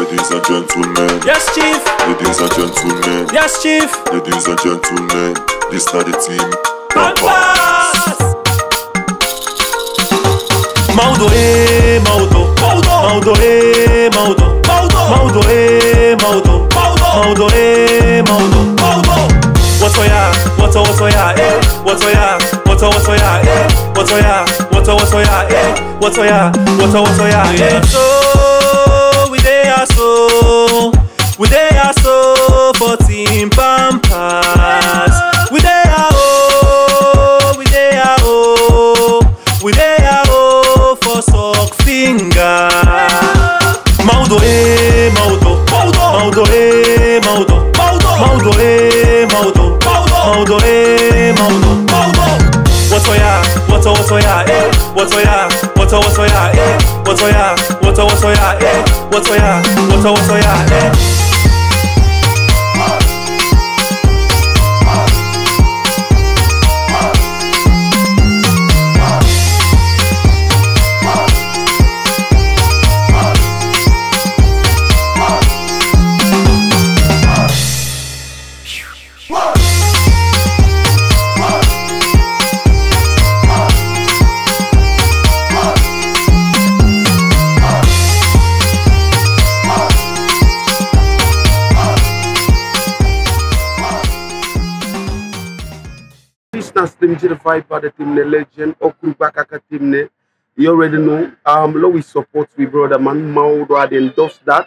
Ladies and gentlemen. Yes, Chief. Ladies and gentlemen. Yes, Chief. Ladies and gentlemen. This not the team. Pampas. Maudo, Maudo. Maudo, Maudo. Maudo, Maudo. Maudo, Maudo. What's ya? What's ya? What's ya? What's ya? What's ya? What's ya? What's ya? So we there so for Team Pampas. We there for sock finger. Maudo, Maudo. Maudo, Maudo. Maudo, Maudo. Maudo, Maudo. What's ya? What's ya? What's ya? What's ya? What's ya? What's ya? Team the Viper, the team the legend, Okrubakaka team. You already know. We support we brother man Maudo had endorsed that,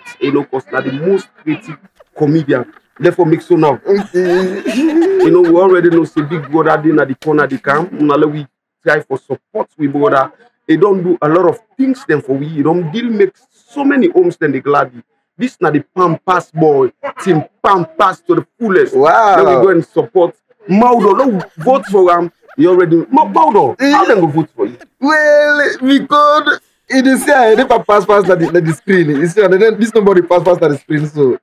cause now the most creative comedian. Therefore, make so now. We already know say big brother in at the corner of the camp. Now we try for support we brother. They don't do a lot of things then for we. You don't deal make so many homes then they gladly. This now the Pampas boy, team Pampas to the fullest. Wow. Then we go and support Maudo. No vote for him. You already Maudo. How them go vote for you? Well, because it is here, I never pass past the screen. It's here, and then this nobody pass past the screen. So,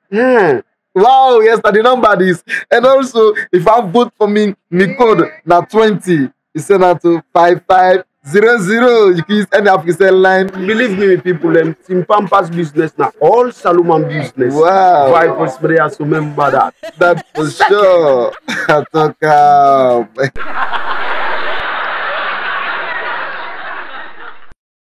wow, yes, the number is. And also, if I vote for me code now 20, it's now to 5500. You can use any African line. Believe me, people, Team Pampas business now, all Salomon business. Wow. Vipers players, remember that. That's for sure. I talk